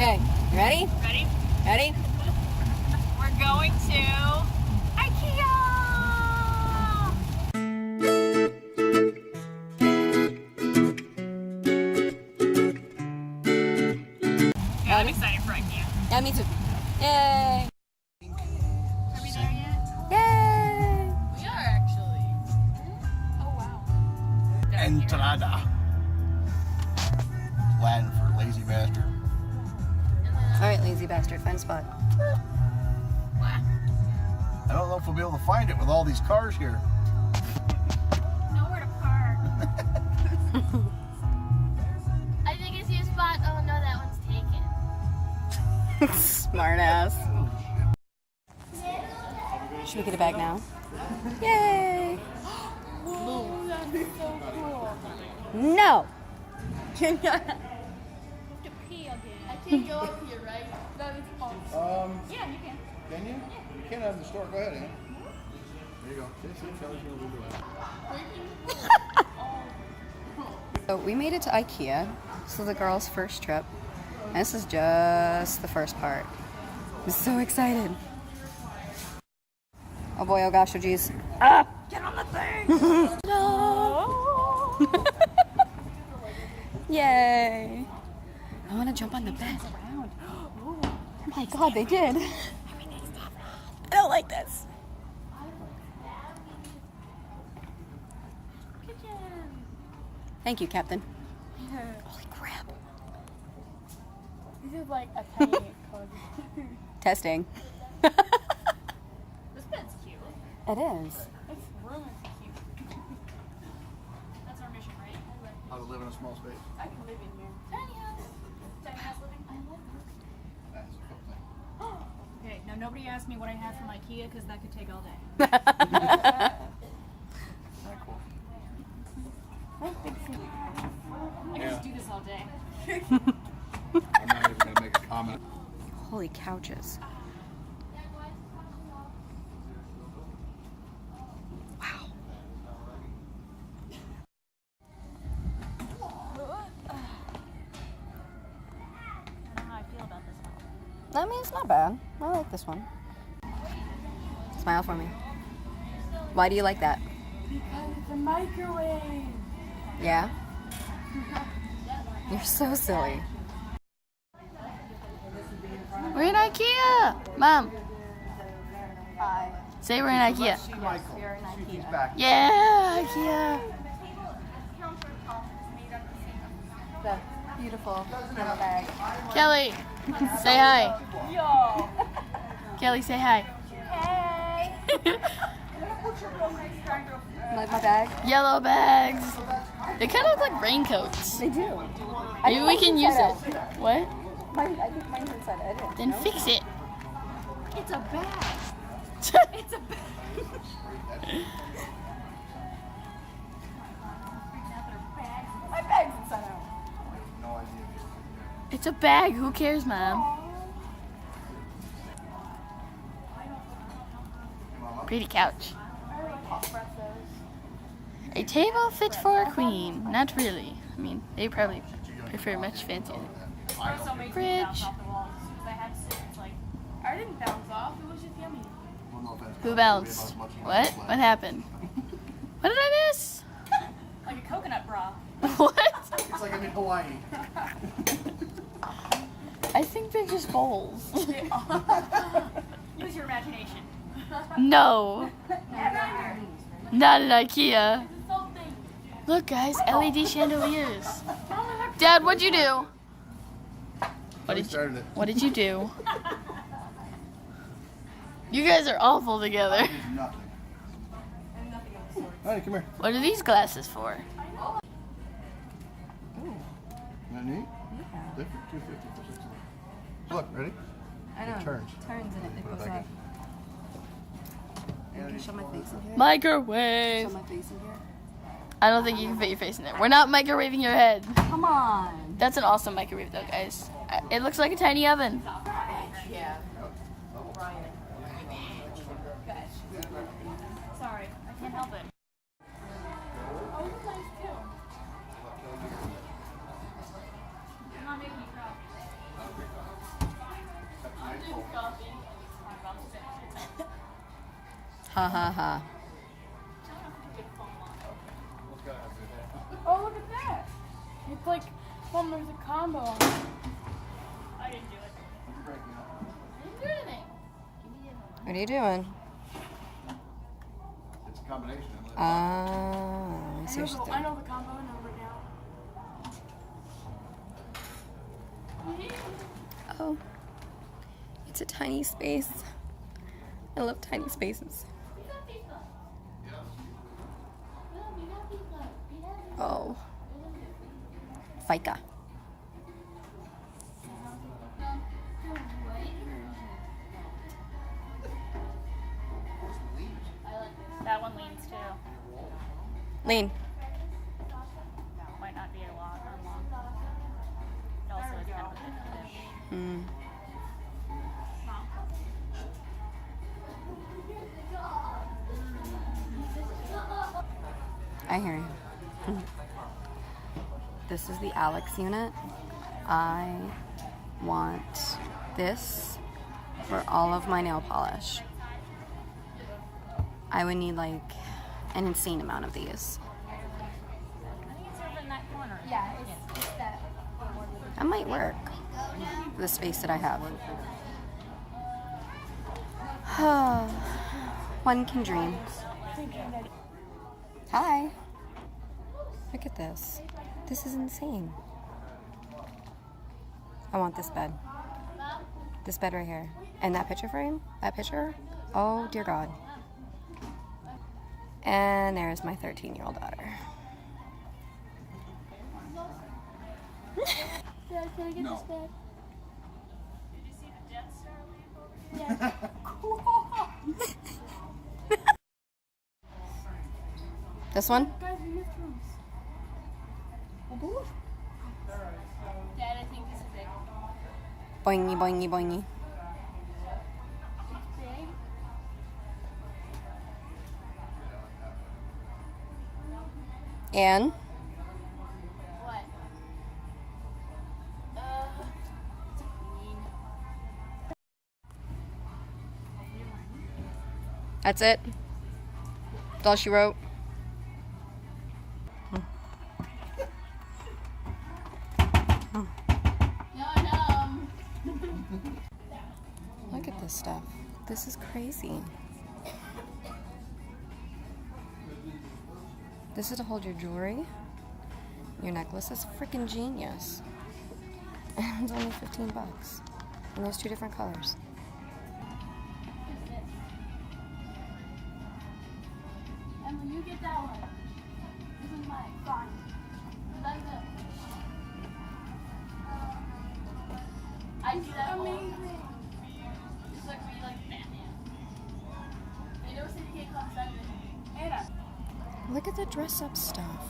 Okay, you ready? Ready? Ready? We're going to Ikea! Yeah, I'm excited for Ikea. Yeah, me too. Yay! Are we there yet? Yay! We are actually. Oh wow. Entrada. Latin for lazy bastard. Alright, lazy bastard, find a spot. I don't know if we'll be able to find it with all these cars here. Nowhere to park. I think I see a spot. Oh no, that one's taken. Smart ass. Should we get a bag now? Yay! Whoa, that's so cool. No! To pee again. I can't go up here, right? That is awesome. Yeah, you can. Can you? You can't have in the store. Go ahead, Ann. There you go. Kelly's gonna do that. So we made it to Ikea. This is the girls' first trip. And this is just the first part. I'm so excited. Oh boy, oh gosh, oh geez. Ah! Get on the thing! No! Yay! I want to jump on the bed. Oh my god, they did. I don't like this. Thank you, Captain. Holy crap. This is like a tiny code. Testing. This bed's cute. It is. This room is cute. That's our mission, right? How to live in a small space. I can live in here. Tiny house. Tiny house living. I love That's a cool thing. it. Okay, now nobody asked me what I have from Ikea because that could take all day. Very cool. I can just do this all day. I'm not even gonna make a comment. Holy couches. Wow. I don't know how I feel about this one. I mean, it's not bad. I like this one. Smile for me. Why do you like that? Because it's a microwave. Yeah? You're so silly. We're in Ikea! Mom, Hi. say we're in Ikea. Michael. He's back. Yeah, Ikea. The beautiful little bag. Kelly, say hi. Yo. Kelly, say hi. Hey. Like my bag? Yellow bags. They kind of look like raincoats. They do. Maybe we can use it. What? I think mine's inside. I didn't. Then fix it. It's a bag. It's a bag. My bag's inside out. No idea. It's a bag. Who cares, Mom? Pretty couch. A table fit for a queen. Not really. I mean, they probably prefer much fancier. Fridge. I didn't bounce off. It was just yummy. Well, no offense. Who bounced? What? What happened? What did I miss? Like a coconut bra. What? It's like I'm in Hawaii. I think they're just bowls. Use your imagination. No. Not an Ikea. Look, guys, LED chandeliers. Dad, what'd you do? Started it. What did you do? You guys are awful together. Nothing. Honey, come here. What are these glasses for? Isn't that neat? Yeah. Different. $2.50 for 6 Look, ready? I know. It turns. Turns and it Put it goes back up. Can you show my face in here? Microwave. Show my face in here? I don't think you can fit your face in there. We're not microwaving your head. Come on. That's an awesome microwave though, guys. It looks like a tiny oven. Yeah. Sorry, I can't help it. Oh, it's nice too. I'm not making you cry. Ha ha ha. Oh, look at that. It's like, Mom, there's a combo on it. I didn't do it. I didn't do anything. What are you doing? It's a combination. I see what you're I doing. know the combo number now. Oh, it's a tiny space. I love tiny spaces. Oh, FICA. That one leans too. Lean. Might not be a lot or long. It also is kind of a bit fish. Mm. I hear you. This is the Alex unit. I want this for all of my nail polish. I would need like an insane amount of these. I think it's over in that corner. Yeah, it's that. That might work. The space that I have. One can dream. Hi. Look at this. This is insane. I want this bed. This bed right here. And that picture frame? That picture? Oh, dear God. And there's my 13-year-old daughter. Dad, can I get this bed? Did you see the Death Star leave over here? Yeah. Cool. This one? Guys, we have rooms. Dad, I think this is it. Boingy, boingy, boingy. Big. And What? It's a queen. that's it. That's all she wrote. Look at this stuff. This is crazy. This is to hold your jewelry. Your necklace is freaking genius. And it's only $15. And there's 2 different colors. Emily, you get that one. This is mine. Fine. That's it. I do that amazing. It's like we like Batman. You never seen the kid called Simon? Anna. Look at the dress-up stuff.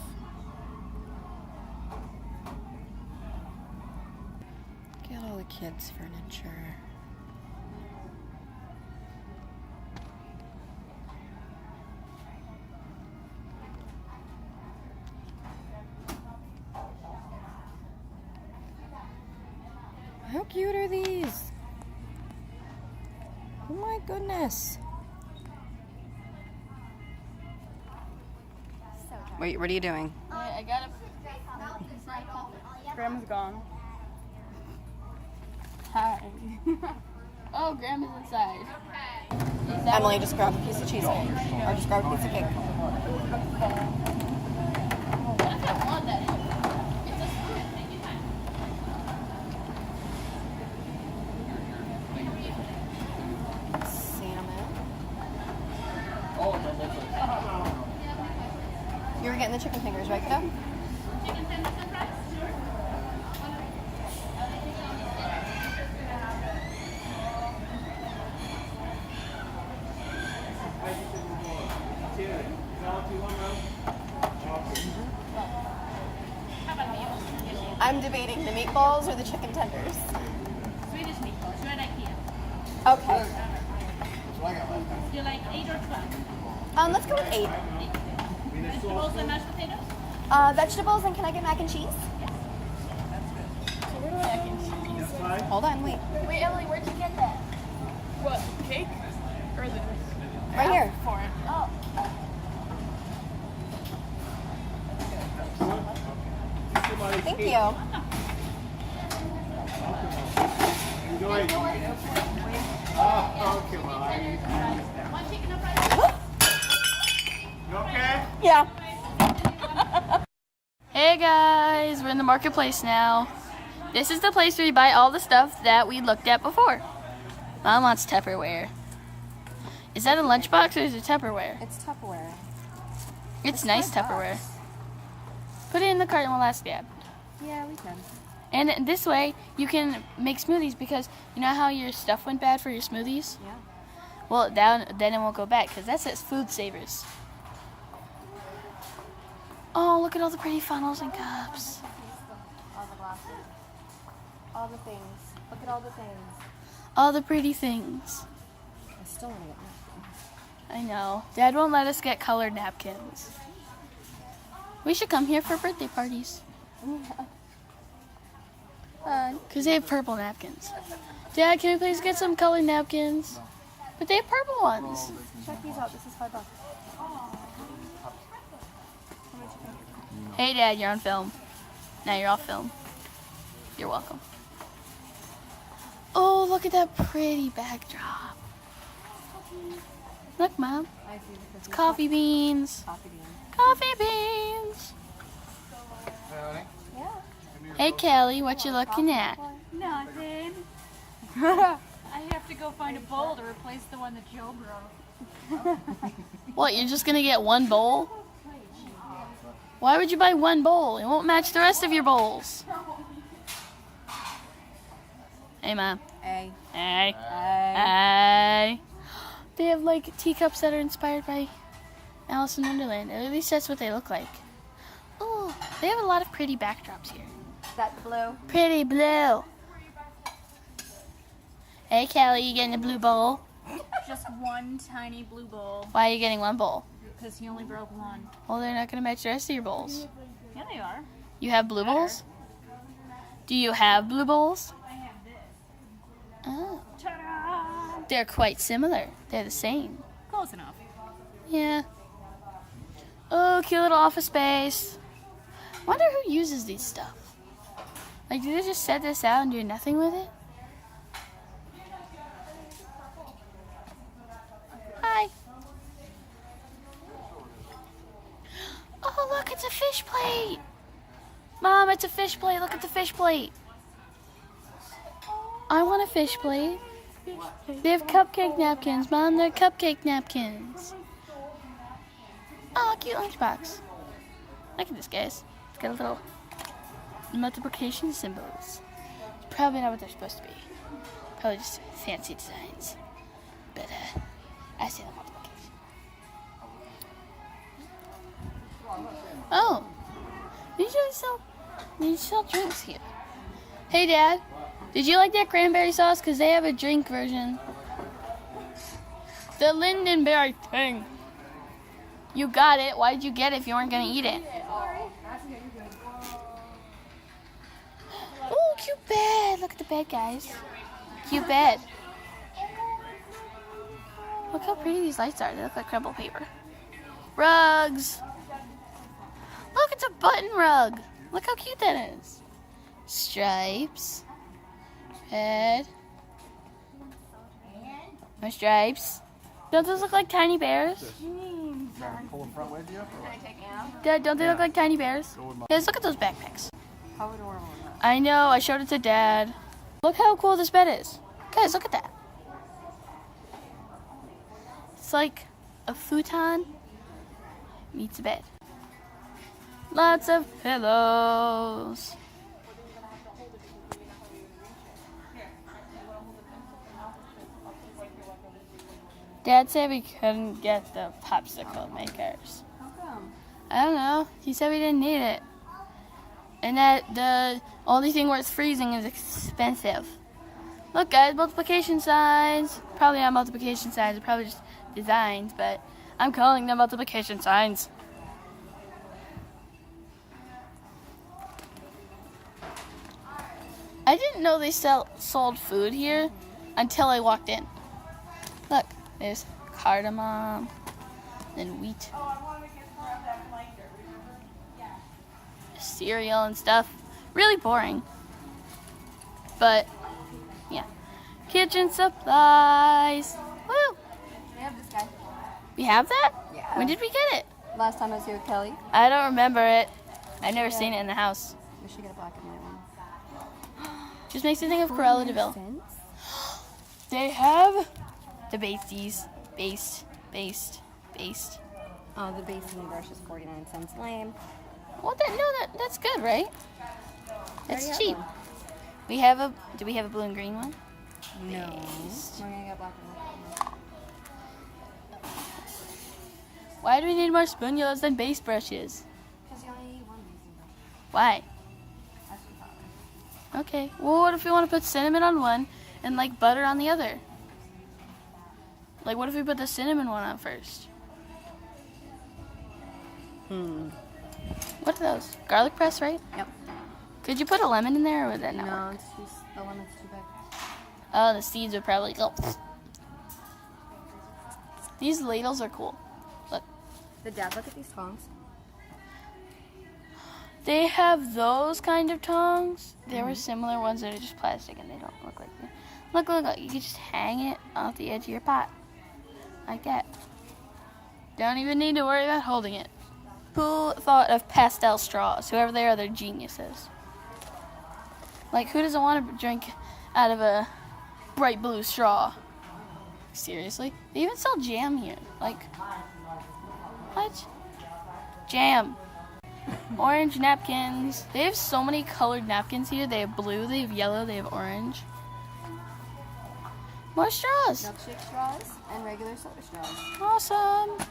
Look at all the kids' furniture. How cute are these? Oh my goodness. Wait, what are you doing? I got a. Grandma's gone. Hi. Oh, Grandma's inside. Emily, just grab a piece of cheesecake. Or just grab a piece of cake. What if I want that? It's a spoon. Take your time. Salmon. Oh, it's on both sides. You were getting the chicken fingers, right, kiddo? Chicken tenders and fries? How about meals? I'm debating the meatballs or the chicken tenders. Swedish meatballs. You're at Ikea. Okay. That's what I got last time. Do you like 8 or 12? Let's go with 8. Vegetables and mashed potatoes? Vegetables, and can I get mac and cheese? Mac and cheese. Hold on, wait. Wait, Emily, where'd you get that? What, cake? Or the Right here. for it? Oh. Thank you. Enjoy. Oh, come on. One chicken up right You okay? Yeah. Hey guys, we're in the marketplace now. This is the place where you buy all the stuff that we looked at before. Mom wants Tupperware. Is that a lunchbox or is it Tupperware? It's Tupperware. It's nice Tupperware. Put it in the cart and we'll ask Dad. Yeah, we can. And this way, you can make smoothies because you know how your stuff went bad for your smoothies? Yeah. Well, then it won't go bad because that says food savers. Oh, look at all the pretty funnels and cups. All the glasses. All the things. Look at all the things. All the pretty things. I still want to get napkins. I know. Dad won't let us get colored napkins. We should come here for birthday parties. Because they have purple napkins. Dad, can we please get some colored napkins? But they have purple ones. Check these out. This is $5. Hey, Dad, you're on film. Now you're off film. You're welcome. Oh, look at that pretty backdrop. Look, Mom. I see It's coffee beans. coffee beans. Coffee beans. Hey, honey. Yeah. Hey, Kelly, what you looking at? Nothing. I have to go find a bowl to replace the one that Joe broke. What, you're just gonna get one bowl? Why would you buy one bowl? It won't match the rest of your bowls. Hey, Mom. A. Hey. A. Hey. They have like teacups that are inspired by Alice in Wonderland. At least that's what they look like. Oh, they have a lot of pretty backdrops here. That blue. Pretty blue. Hey, Kelly, you getting a blue bowl? Just one tiny blue bowl, Why are you getting one bowl? because he only broke one. Well, they're not going to match the rest of your bowls. Yeah, they are. You have blue bowls? Do you have blue bowls? I have this. Oh, Ta-da! they're quite similar. They're the same. Close enough. Yeah. Oh, cute little office space. Wonder who uses these stuff. Like, do they just set this out and do nothing with it? Hi. Oh, look, it's a fish plate. Mom, it's a fish plate. Look at the fish plate. I want a fish plate. They have cupcake napkins. Mom, they're cupcake napkins. Oh, cute lunchbox. Look at this, guys. It's got a little multiplication symbols. It's probably not what they're supposed to be. Probably just fancy designs. But, I see the multiplication. Oh. They sell drinks here. Hey, Dad. Did you like that cranberry sauce? Because they have a drink version. The lingonberry thing. You got it. Why did you get it if you weren't going to eat it? Oh, cute bed. Look at the bed, guys. Cute bed. Look how pretty these lights are. They look like crumpled paper. Rugs. Look, it's a button rug. Look how cute that is. Stripes. Head. More stripes. Don't those look like tiny bears? Pull the front wedgie up or what? Dad, don't they look like tiny bears? Guys, look at those backpacks. How adorable is that? I know, I showed it to Dad. Look how cool this bed is. Guys, look at that. It's like a futon meets a bed. Lots of pillows. Dad said we couldn't get the popsicle makers. How come? I don't know. He said we didn't need it. And that the only thing worth freezing is expensive. Look, guys, multiplication signs. Probably not multiplication signs. They're probably just designs, but I'm calling them multiplication signs. I didn't know they sold food here until I walked in. There's cardamom, then wheat, cereal and stuff. Really boring. But, yeah. Kitchen supplies. Woo! We have this guy. We have that? Yeah. When did we get it? Last time I was here with Kelly. I don't remember it. I've never seen it in the house. We should get a black and white one. Just makes me think of Cruella de Vil. They have the basties. Based. Oh, the basting brush is 49 cents. Lame. Well, that's good, right? That's Already cheap. have Do we have a blue and green one? No. Based. We're gonna get black and white. Why do we need more spatulas than base brushes? Because you only need one basting brush. Why? That's what I thought. Okay. Well, what if we want to put cinnamon on one and like butter on the other? Like, what if we put the cinnamon one on first? What are those? Garlic press, right? Yep. Could you put a lemon in there, or would that not No, work? it's too, the lemon's too big. Oh, the seeds would probably go. These ladles are cool. Look. Dad, look at these tongs. They have those kind of tongs. There were similar ones that are just plastic and they don't look like that. Look. You can just hang it off the edge of your pot. Like that. Don't even need to worry about holding it. Who thought of pastel straws? Whoever they are, they're geniuses. Like, who doesn't want to drink out of a bright blue straw? Seriously? They even sell jam here. Like, what? Jam. Orange napkins. They have so many colored napkins here. They have blue, they have yellow, they have orange. More straws. Milkshake straws and regular soda straws. Awesome.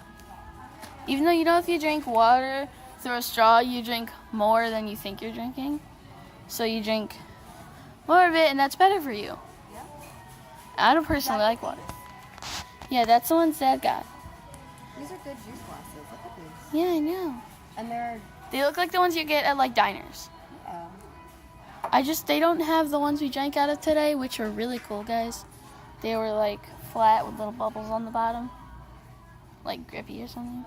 Even though, you know, if you drink water through a straw, you drink more than you think you're drinking. So you drink more of it, and that's better for you. Yeah. I don't personally like water. Yeah, that's the ones Dad got. These are good juice glasses. Look at these. Yeah, I know. And They look like the ones you get at, like, diners. they're They don't have the ones we drank out of today, which were really cool, guys. They were, like, flat with little bubbles on the bottom. Like, grippy or something.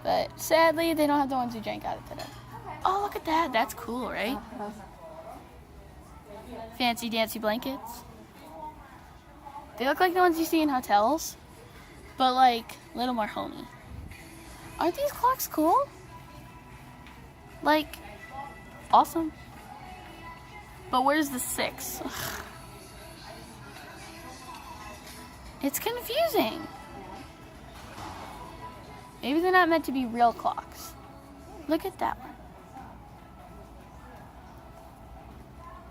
But, sadly, they don't have the ones we drank out of today. Oh, look at that. That's cool, right? Fancy dancy blankets. They look like the ones you see in hotels, but, like, a little more homey. Aren't these clocks cool? Like, awesome. But where's the 6? It's confusing. Maybe they're not meant to be real clocks. Look at that one.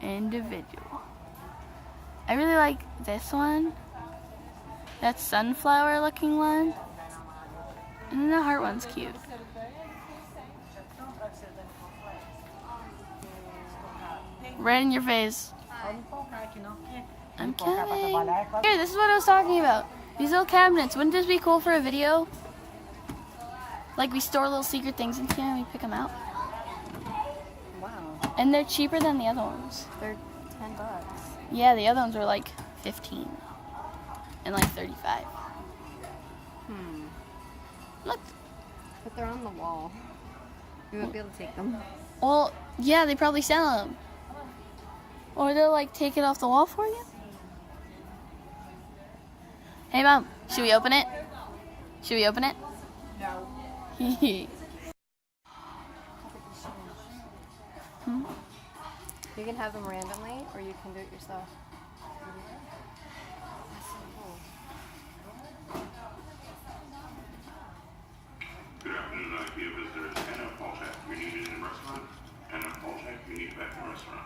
Individual. I really like this one. That sunflower looking one. And then the heart one's cute. Right in your face. I'm coming. Here, this is what I was talking about. These little cabinets. Wouldn't this be cool for a video? Like, we store little secret things in here and we pick them out. wow. And they're cheaper than the other ones. They're $10. Yeah, the other ones were like 15 and like 35. Look. But they're on the wall. You won't be able to take them. Well, yeah, they probably sell them. Or they'll like take it off the wall for you. Hey, Mom, should we open it? Should we open it? No. You can have them randomly, or you can do it yourself. That's so cool. Good afternoon, Ikea visitors. Anna Polchak, you're needed in the restaurant. Anna Polchak, you need back in the restaurant.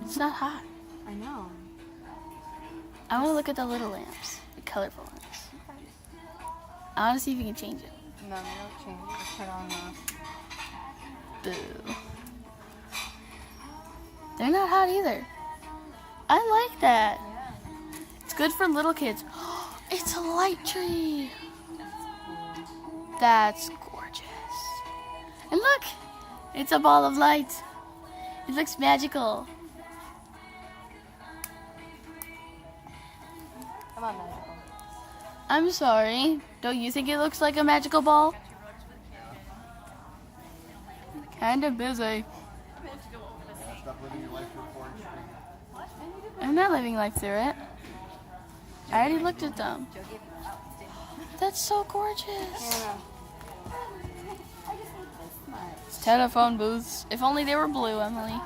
It's not hot. I know. I want to look at the little lamps, the colorful ones. I want to see if you can change it. No, they don't change. Just put on the... Boo. They're not hot either. I like that. It's good for little kids. It's a light tree. That's gorgeous. And look, it's a ball of light. It looks magical. Come on, magical. I'm sorry. Don't you think it looks like a magical ball? Kind of busy. Stop living your life through a 4-inch screen. I'm not living life through it. I already looked at them. That's so gorgeous. It's telephone booths. If only they were blue, Emily.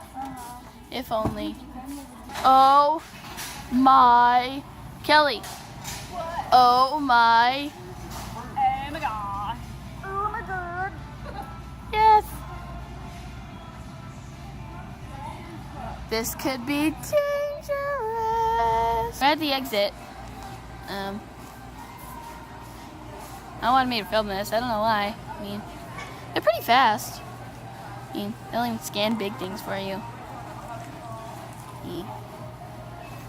If only. Oh my. Kelly. Oh my. Oh my god. Oh my god. Yes. This could be dangerous. We're at the exit. I wanted me to film this. I don't know why. I mean, they're pretty fast. I mean, they don't even scan big things for you.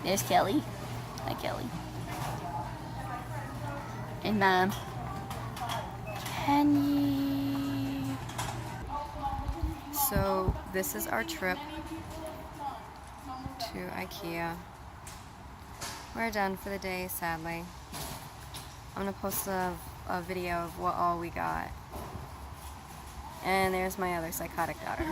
There's Kelly. Hi, Kelly. And Mom. Kenny. So this is our trip to Ikea. We're done for the day, sadly. I'm gonna post a video of what all we got. And there's my other psychotic daughter.